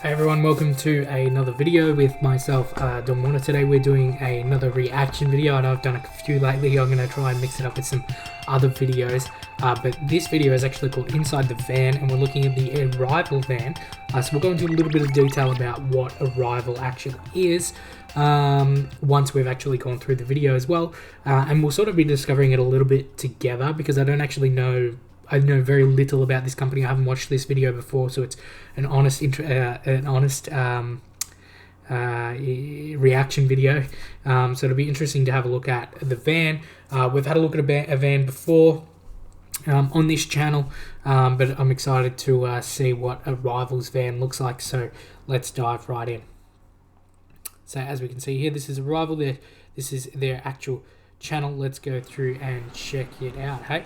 Hey everyone, welcome to another video with myself, Warnaar. Today we're doing another reaction video. I know I've done a few lately. I'm going to try and mix it up with some other videos. But this video is actually called Inside the Van, and we're looking at the Arrival van. So we'll go into a little bit of detail about what Arrival actually is once we've actually gone through the video as well. And we'll sort of be discovering it a little bit together because I don't actually know. I know very little about this company. I haven't watched this video before, so it's an honest reaction video. So it'll be interesting to have a look at the van. We've had a look at a van before on this channel, but I'm excited to see what Arrival's van looks like. So let's dive right in. So as we can see here, this is Arrival. This is their actual channel. Let's go through and check it out. Hey.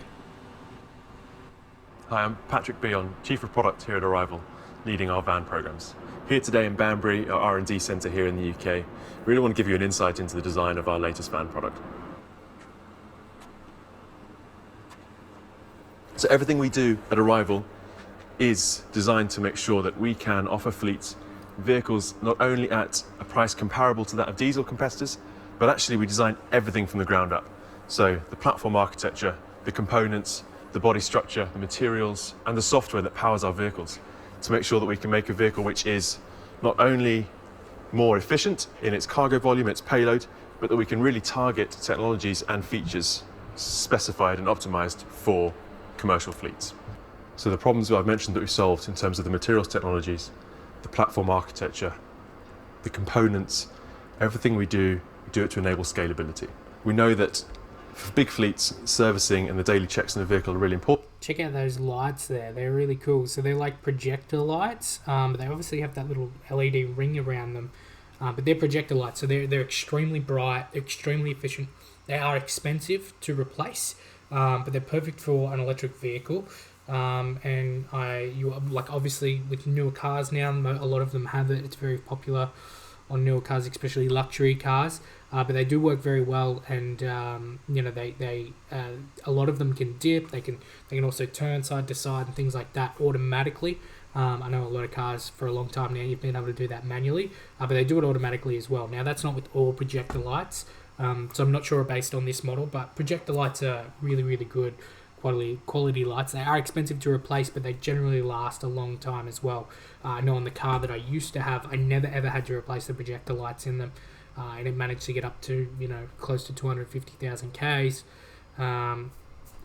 Hi, I'm Patrick Beon, Chief of Product here at Arrival, leading our van programs. Here today in Banbury, our R&D centre here in the UK. Really want to give you an insight into the design of our latest van product. So everything we do at Arrival is designed to make sure that we can offer fleets vehicles not only at a price comparable to that of diesel competitors, but actually we design everything from the ground up. So the platform architecture, the components, the body structure, the materials, and the software that powers our vehicles to make sure that we can make a vehicle which is not only more efficient in its cargo volume, its payload, but that we can really target technologies and features specified and optimized for commercial fleets. So the problems that I've mentioned that we've solved in terms of the materials technologies, the platform architecture, the components, everything we do it to enable scalability. We know that for big fleets, servicing and the daily checks in the vehicle are really important. Check out those lights there. They're really cool. So they're like projector lights, but they obviously have that little LED ring around them. But they're projector lights, so they're extremely bright, extremely efficient. They are expensive to replace, but they're perfect for an electric vehicle. And obviously with newer cars now, a lot of them have it. It's very popular on newer cars, especially luxury cars, but they do work very well, and they a lot of them can dip. They can also turn side to side and things like that automatically. I know a lot of cars for a long time now you've been able to do that manually, but they do it automatically as well. Now that's not with all projector lights, so I'm not sure based on this model, but projector lights are really good quality lights. They are expensive to replace, but they generally last a long time as well. I know on the car that I used to have, I never ever had to replace the projector lights in them, and it managed to get up to close to 250,000 Ks.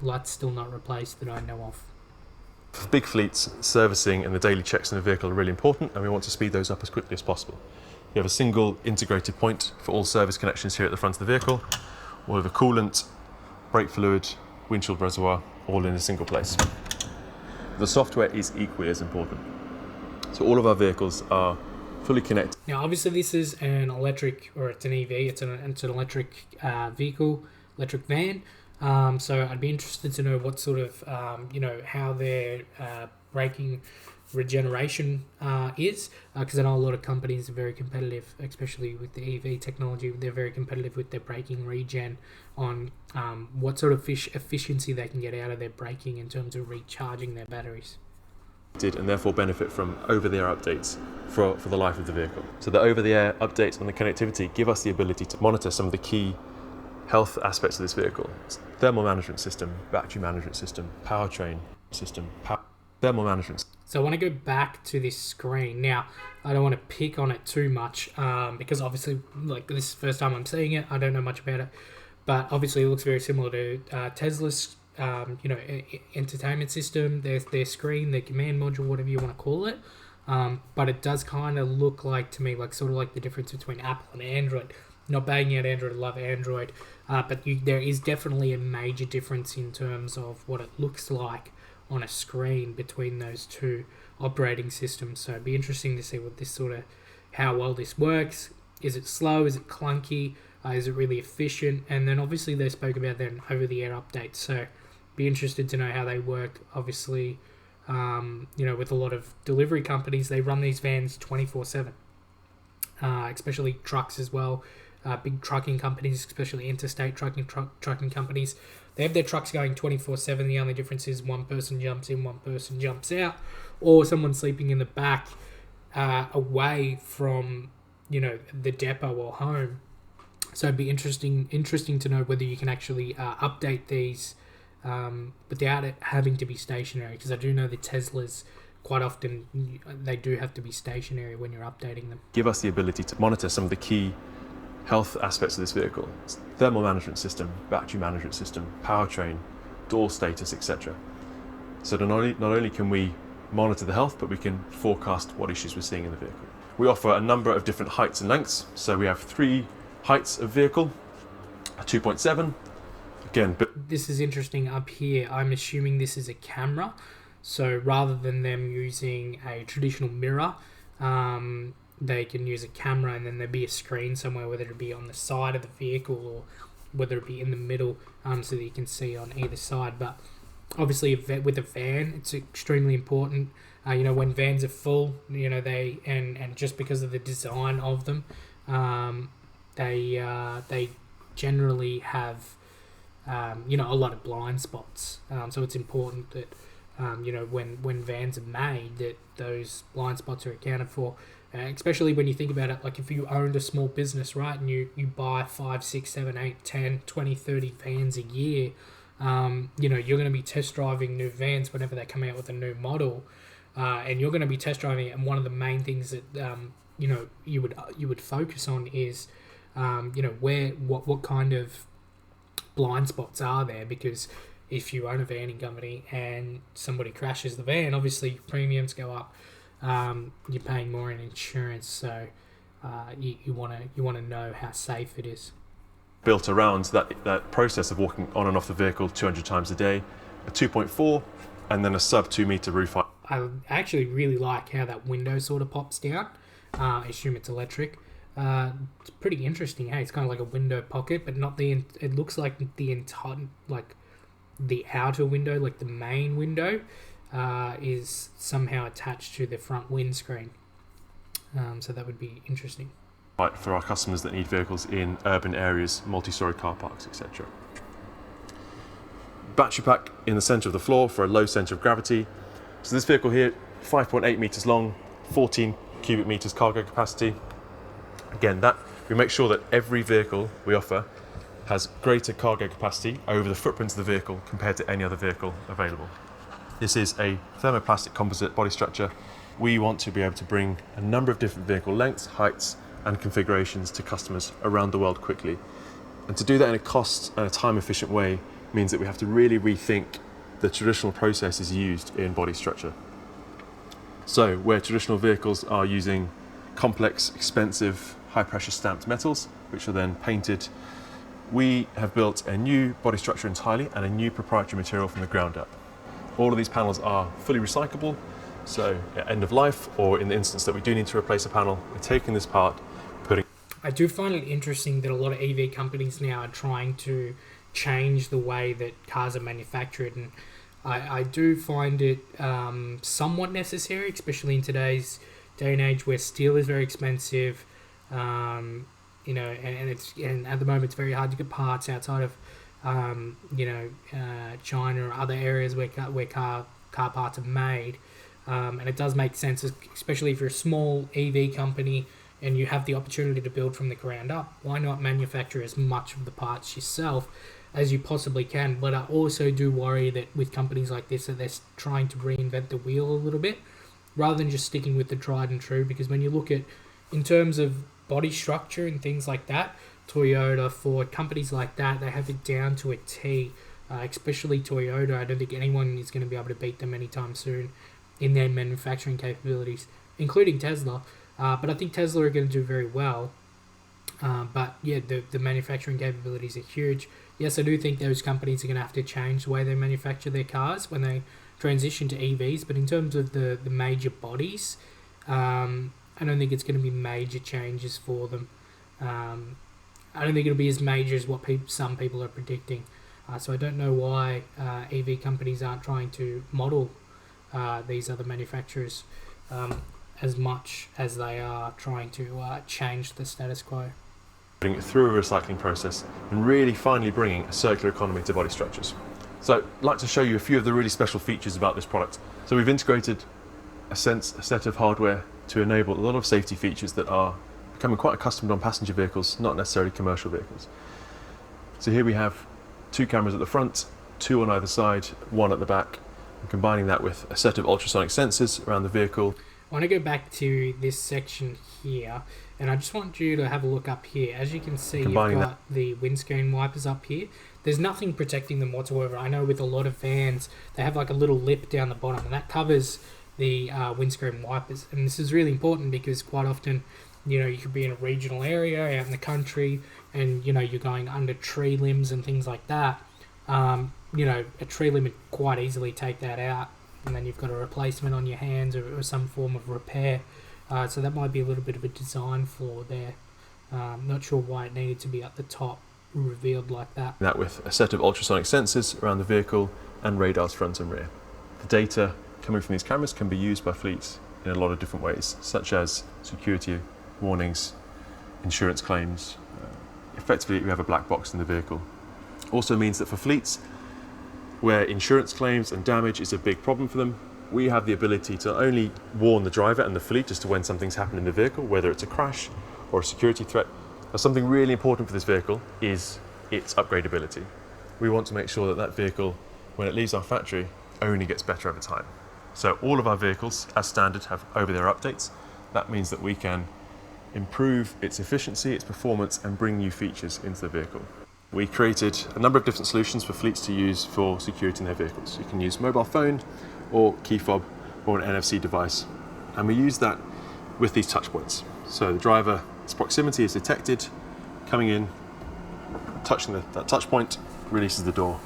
Lights still not replaced that I know of. For big fleets, servicing and the daily checks in the vehicle are really important, and we want to speed those up as quickly as possible. You have a single integrated point for all service connections here at the front of the vehicle, all of the coolant, brake fluid, windshield reservoir, all in a single place. The software is equally as important. So all of our vehicles are fully connected. Now obviously this is an electric, or it's an EV, it's an electric vehicle, electric van. So I'd be interested to know what sort of, how their braking regeneration is, because I know a lot of companies are very competitive, especially with the EV technology. They're very competitive with their braking regen on what sort of efficiency they can get out of their braking in terms of recharging their batteries. And therefore benefit from over-the-air updates for the life of the vehicle. So the over-the-air updates and the connectivity give us the ability to monitor some of the key health aspects of this vehicle. Thermal management system, battery management system, powertrain system, thermal management. So I want to go back to this screen. Now, I don't want to pick on it too much because obviously, this is the first time I'm seeing it. I don't know much about it, but obviously it looks very similar to Tesla's, entertainment system, their screen, their command module, whatever you want to call it. But it does kind of look like to me, sort of like the difference between Apple and Android. Not banging out Android, I love Android, but there is definitely a major difference in terms of what it looks like on a screen between those two operating systems. So it'd be interesting to see what how well this works. Is it slow? Is it clunky? Is it really efficient? And then obviously they spoke about then over-the-air updates. So be interested to know how they work. Obviously, with a lot of delivery companies, they run these vans 24/7, especially trucks as well. Big trucking companies, especially interstate trucking companies, they have their trucks going 24/7. The only difference is one person jumps in, one person jumps out, or someone sleeping in the back away from, the depot or home. So it'd be interesting to know whether you can actually update these without it having to be stationary. Because I do know the Teslas, quite often they do have to be stationary when you're updating them. Give us the ability to monitor some of the key health aspects of this vehicle: thermal management system, battery management system, powertrain, door status, etc. So not only can we monitor the health, but we can forecast what issues we're seeing in the vehicle. We offer a number of different heights and lengths. So we have 3 heights of vehicle, a 2.7. Again, but this is interesting up here. I'm assuming this is a camera. So rather than them using a traditional mirror, they can use a camera, and then there'd be a screen somewhere, whether it be on the side of the vehicle or whether it be in the middle, so that you can see on either side. But obviously with a van, it's extremely important. When vans are full, they and just because of the design of them, they generally have a lot of blind spots. So it's important that when vans are made, that those blind spots are accounted for. Especially when you think about it, like if you owned a small business, right, and you buy 5, 6, 7, 8, 10, 20, 30 vans a year, you're going to be test driving new vans whenever they come out with a new model, and you're going to be test driving it. And one of the main things that you would focus on is what kind of blind spots are there, because if you own a vanning company and somebody crashes the van, obviously premiums go up. You're paying more in insurance, so you want to know how safe it is. Built around that process of walking on and off the vehicle 200 times a day, a 2.4, and then a sub 2 meter roof height. I actually really like how that window sort of pops down. I assume it's electric. It's pretty interesting. Hey, it's kind of like a window pocket, but not the. It looks like the entire, like the outer window, like the main window, is somehow attached to the front windscreen. So that would be interesting. Right, for our customers that need vehicles in urban areas, multi-storey car parks, etc. Battery pack in the centre of the floor for a low centre of gravity. So this vehicle here, 5.8 metres long, 14 cubic metres cargo capacity. Again, that we make sure that every vehicle we offer has greater cargo capacity over the footprint of the vehicle compared to any other vehicle available. This is a thermoplastic composite body structure. We want to be able to bring a number of different vehicle lengths, heights, and configurations to customers around the world quickly. And to do that in a cost and a time efficient way means that we have to really rethink the traditional processes used in body structure. So where traditional vehicles are using complex, expensive, high pressure stamped metals, which are then painted, we have built a new body structure entirely and a new proprietary material from the ground up. All of these panels are fully recyclable, so at end of life, or in the instance that we do need to replace a panel, we're taking this part, putting... I do find it interesting that a lot of EV companies now are trying to change the way that cars are manufactured, and I do find it somewhat necessary, especially in today's day and age where steel is very expensive, and at the moment it's very hard to get parts outside of China or other areas where car parts are made. And it does make sense, especially if you're a small EV company and you have the opportunity to build from the ground up. Why not manufacture as much of the parts yourself as you possibly can? But I also do worry that with companies like this, that they're trying to reinvent the wheel a little bit rather than just sticking with the tried and true. Because when you look at, in terms of body structure and things like that, Toyota, Ford, companies like that, they have it down to a T. Especially Toyota, I don't think anyone is going to be able to beat them anytime soon in their manufacturing capabilities, including Tesla. But I think Tesla are going to do very well. But yeah, the manufacturing capabilities are huge. Yes, I do think those companies are going to have to change the way they manufacture their cars when they transition to EVs. But in terms of the major bodies, I don't think it's going to be major changes for them. I don't think it'll be as major as what some people are predicting. So I don't know why EV companies aren't trying to model these other manufacturers as much as they are trying to change the status quo. Putting it through a recycling process and really finally bringing a circular economy to body structures. So I'd like to show you a few of the really special features about this product. So we've integrated a set of hardware to enable a lot of safety features that are becoming quite accustomed on passenger vehicles, not necessarily commercial vehicles. So here we have 2 cameras at the front, 2 on either side, 1 at the back, and combining that with a set of ultrasonic sensors around the vehicle. I want to go back to this section here, and I just want you to have a look up here. As you can see, you've got the windscreen wipers up here. There's nothing protecting them whatsoever. I know with a lot of vans, they have like a little lip down the bottom, and that covers the windscreen wipers. And this is really important because quite often, you know, you could be in a regional area out in the country, and you know, you're going under tree limbs and things like that. You know, a tree limb would quite easily take that out, and then you've got a replacement on your hands or some form of repair. So that might be a little bit of a design flaw there. Not sure why it needed to be at the top, revealed like that. That with a set of ultrasonic sensors around the vehicle and radars front and rear. The data coming from these cameras can be used by fleets in a lot of different ways, such as security warnings, insurance claims. Effectively, we have a black box in the vehicle. Also means that for fleets where insurance claims and damage is a big problem for them, we have the ability to only warn the driver and the fleet as to when something's happened in the vehicle, whether it's a crash or a security threat. Now, something really important for this vehicle is its upgradability. We want to make sure that that vehicle, when it leaves our factory, only gets better over time. So all of our vehicles, as standard, have over-the-air updates. That means that we can improve its efficiency, its performance, and bring new features into the vehicle. We created a number of different solutions for fleets to use for security in their vehicles. You can use mobile phone or key fob or an NFC device. And we use that with these touch points. So the driver's proximity is detected, coming in, touching that touch point, releases the door.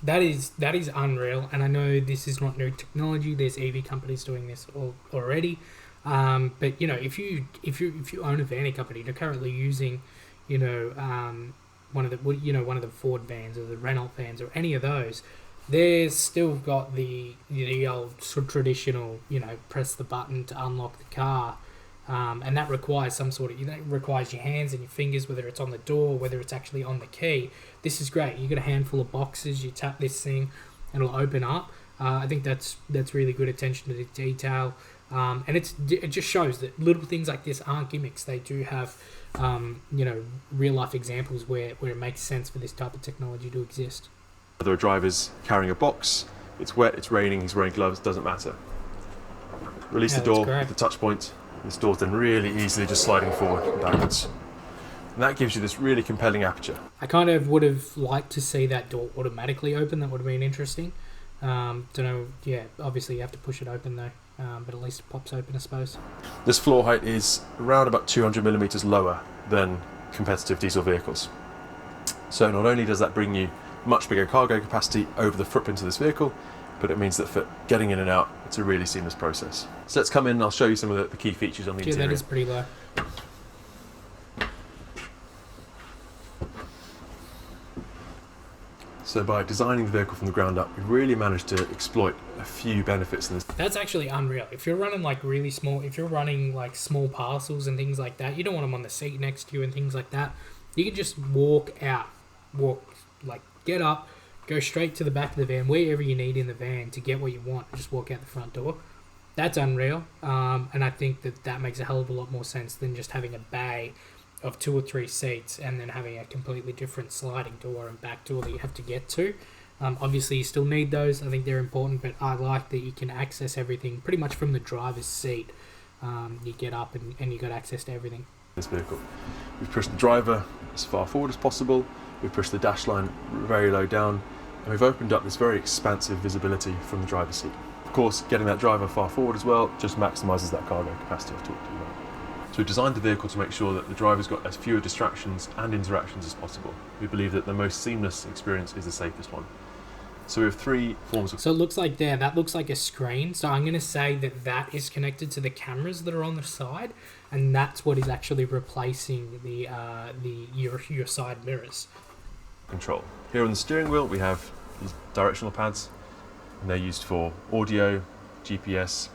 That is unreal, and I know this is not new technology. There's EV companies doing this already. But you know, if you own a van company, you're currently using, you know, one of the Ford vans or the Renault vans or any of those, they're still got the old sort of traditional, you know, press the button to unlock the car, and that requires some sort of, you know, it requires your hands and your fingers, whether it's on the door, whether it's actually on the key. This is great. You got a handful of boxes, you tap this thing, and it'll open up. I think that's really good attention to the detail. And it just shows that little things like this aren't gimmicks. They do have, you know, real life examples where it makes sense for this type of technology to exist. Whether a driver's carrying a box, it's wet, it's raining, he's wearing gloves, doesn't matter. Release the door with the touch point. This door's then really easily just sliding forward and backwards. And that gives you this really compelling aperture. I kind of would have liked to see that door automatically open. That would have been interesting. Don't know. Yeah, obviously you have to push it open though. But at least it pops open, I suppose. This floor height is around about 200 millimeters lower than competitive diesel vehicles. So not only does that bring you much bigger cargo capacity over the footprint of this vehicle, but it means that for getting in and out, it's a really seamless process. So let's come in and I'll show you some of the key features on the interior. Yeah, that is pretty low. So by designing the vehicle from the ground up, we've really managed to exploit a few benefits in this. That's actually unreal. If you're running like really small, if you're running like small parcels and things like that, you don't want them on the seat next to you and things like that. You can just get up, go straight to the back of the van, wherever you need in the van to get what you want, and just walk out the front door. That's unreal. And I think that makes a hell of a lot more sense than just having a bay of 2 or 3 seats and then having a completely different sliding door and back door that you have to get to. Obviously, you still need those. I think they're important, but I like that you can access everything pretty much from the driver's seat. You get up and you got access to everything. This vehicle, we've pushed the driver as far forward as possible. We've pushed the dash line very low down, and we've opened up this very expansive visibility from the driver's seat. Of course, getting that driver far forward as well just maximises that cargo capacity I've talked to you about. So we've designed the vehicle to make sure that the driver's got as fewer distractions and interactions as possible. We believe that the most seamless experience is the safest one. So we have 3 forms of... So it looks like that looks like a screen. So I'm going to say that is connected to the cameras that are on the side, and that's what is actually replacing your side mirrors. Control. Here on the steering wheel we have these directional pads, and they're used for audio, GPS,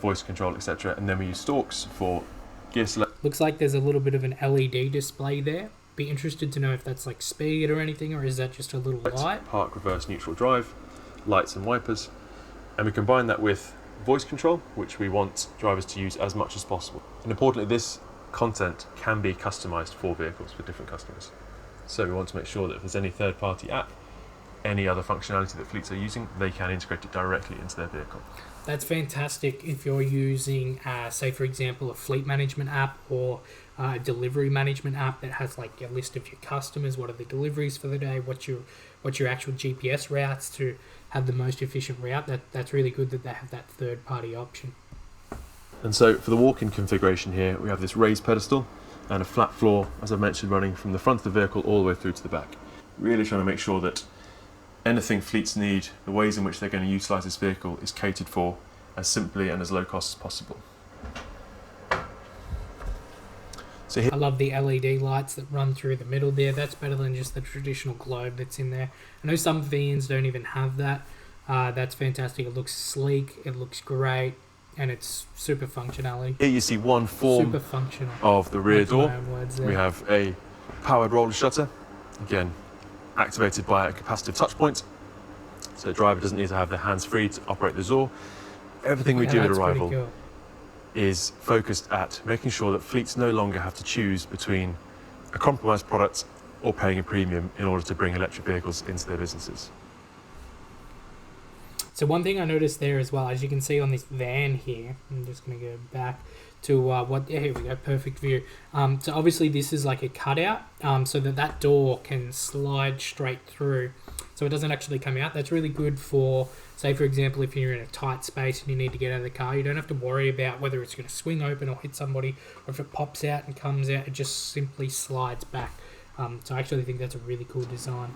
voice control, etc. And then we use stalks for gear select. Looks like there's a little bit of an LED display there. Be interested to know if that's like speed or anything, or is that just a little light? Park, reverse, neutral drive, lights and wipers, and we combine that with voice control, which we want drivers to use as much as possible. And importantly, this content can be customized for vehicles for different customers. So we want to make sure that if there's any third-party app, any other functionality that fleets are using, they can integrate it directly into their vehicle. That's fantastic if you're using, say, for example, a fleet management app or a delivery management app that has like a list of your customers, what are the deliveries for the day, what's your actual GPS routes to have the most efficient route. That's really good that they have that third-party option. And so for the walk-in configuration here, we have this raised pedestal and a flat floor, as I mentioned, running from the front of the vehicle all the way through to the back. Really trying to make sure that anything fleets need, the ways in which they're going to utilise this vehicle, is catered for as simply and as low cost as possible. So here, I love the LED lights that run through the middle there. That's better than just the traditional globe that's in there. I know some vans don't even have that. That's fantastic. It looks sleek, it looks great, and it's super functionality. here you see one form Super functional. of the rear Making my door. own words there. We have a powered roller shutter, again activated by a capacitive touch point, so the driver doesn't need to have their hands free to operate the door. Everything we do at that's pretty arrival cool. is focused at making sure that fleets no longer have to choose between a compromised product or paying a premium in order to bring electric vehicles into their businesses. So one thing I noticed there as well, as you can see on this van here, I'm just going to go back to here we go, perfect view. So obviously this is like a cutout, so that door can slide straight through, so it doesn't actually come out. That's really good for, say for example, if you're in a tight space and you need to get out of the car, you don't have to worry about whether it's going to swing open or hit somebody, or if it pops out and comes out, it just simply slides back. So I actually think that's a really cool design.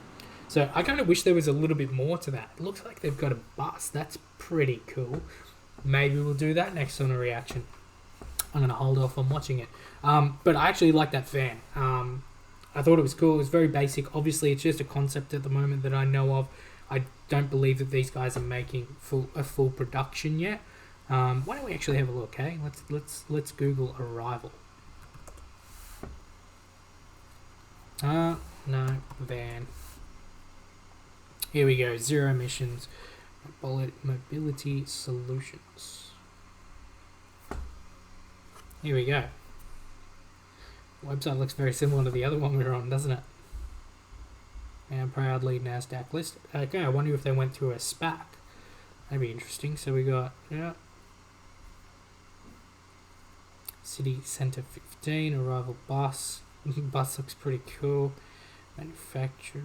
So I kind of wish there was a little bit more to that. It looks like they've got a bus. That's pretty cool. Maybe we'll do that next on a reaction. I'm going to hold off on watching it. But I actually like that van. I thought it was cool. It was very basic. Obviously, it's just a concept at the moment that I know of. I don't believe that these guys are making a full production yet. Why don't we actually have a look, hey? Let's Google Arrival. No, van. Here we go, zero emissions, mobility solutions. Here we go. Website looks very similar to the other one we were on, doesn't it? And proudly NASDAQ listed. Okay, I wonder if they went through a SPAC. That'd be interesting. So we got, City Centre 15, Arrival bus. Bus looks pretty cool. Manufacturers.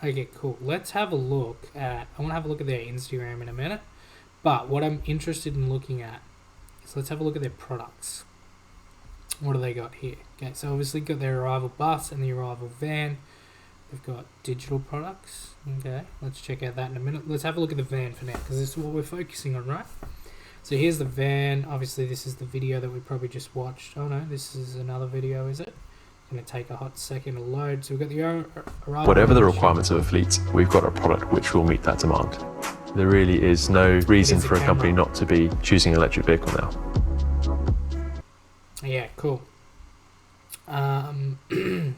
Okay, cool. Let's have a look at... I want to have a look at their Instagram in a minute. But what I'm interested in looking at is let's have a look at their products. What do they got here? Okay, so obviously got their Arrival bus and the Arrival van. They've got digital products. Okay, let's check out that in a minute. Let's have a look at the van for now, because this is what we're focusing on, right? So here's the van. Obviously, this is the video that we probably just watched. Oh no, this is another video, is it? Going to take a hot second to load. So we've got the Arrival. Whatever the requirements of a fleet, we've got a product which will meet that demand. There really is no reason for a company not to be choosing an electric vehicle now. Yeah, cool. Awesome.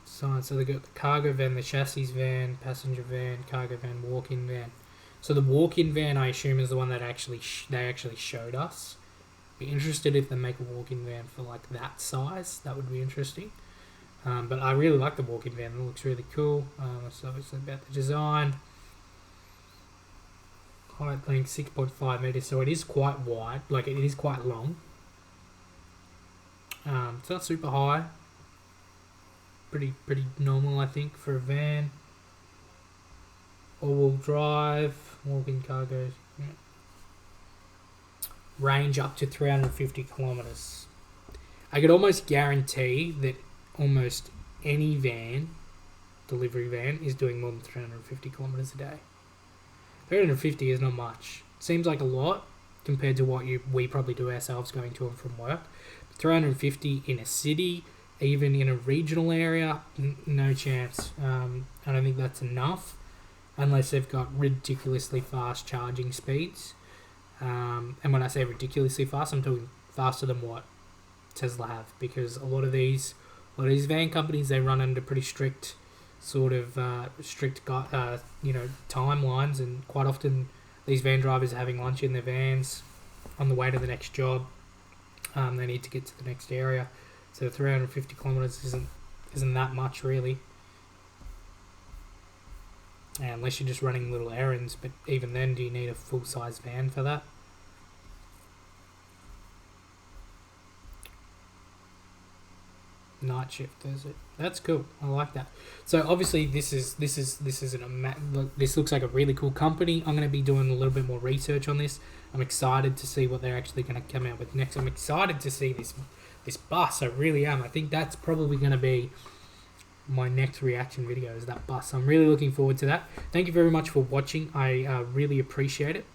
So they got the cargo van, the chassis van, passenger van, cargo van, walk-in van. So the walk-in van, I assume, is the one that they actually showed us. Be interested if they make a walk-in van for like that size. That would be interesting. But I really like the walk-in van. It looks really cool. It's obviously about the design. Height length 6.5 meters, so it is quite wide. Like it is quite long. It's not super high. Pretty normal, I think, for a van. All-wheel drive, walk-in cargo. Yeah. Range up to 350 kilometers. I could almost guarantee that almost any van, delivery van, is doing more than 350 kilometers a day. 350 is not much. Seems like a lot compared to what we probably do ourselves going to and from work. 350 in a city, even in a regional area, no chance. I don't think that's enough unless they've got ridiculously fast charging speeds. And when I say ridiculously fast, I'm talking faster than what Tesla have, because a lot of these van companies, they run under pretty strict sort of strict timelines, and quite often these van drivers are having lunch in their vans on the way to the next job. They need to get to the next area, so 350 kilometers isn't that much really, unless you're just running little errands. But even then, do you need a full-size van for that? Night shift, is it? That's cool. I like that. So obviously this looks like a really cool company. I'm going to be doing a little bit more research on this. I'm excited to see what they're actually going to come out with next. I'm excited to see this bus. I really am. I think that's probably going to be my next reaction video, is that bus. I'm really looking forward to that. Thank you very much for watching. I really appreciate it.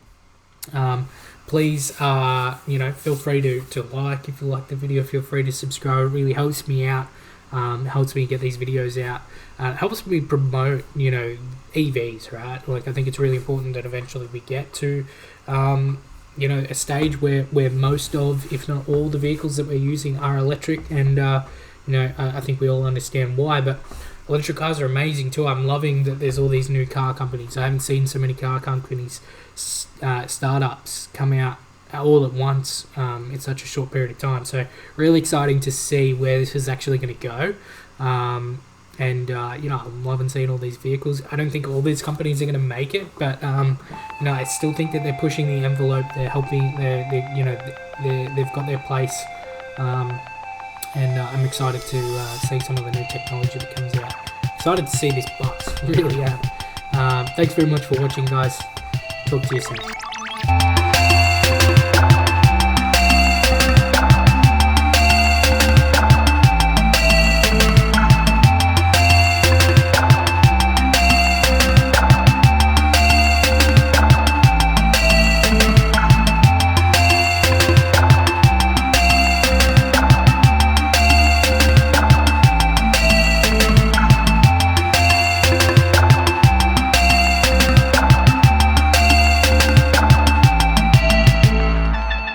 Please, feel free to like if you like the video. Feel free to subscribe. It really helps me out. Helps me get these videos out. Helps me promote, EVs, right? Like, I think it's really important that eventually we get to, a stage where most of, if not all, the vehicles that we're using are electric. And, I think we all understand why. But electric cars are amazing too. I'm loving that there's all these new car companies. I haven't seen so many car companies, startups come out all at once in such a short period of time. So really exciting to see where this is actually going to go. I'm loving seeing all these vehicles. I don't think all these companies are going to make it, but I still think that they're pushing the envelope. They're helping. They've got their place. And I'm excited to see some of the new technology that comes out. Excited to see this bus, really am. Thanks very much for watching, guys. Talk to you soon.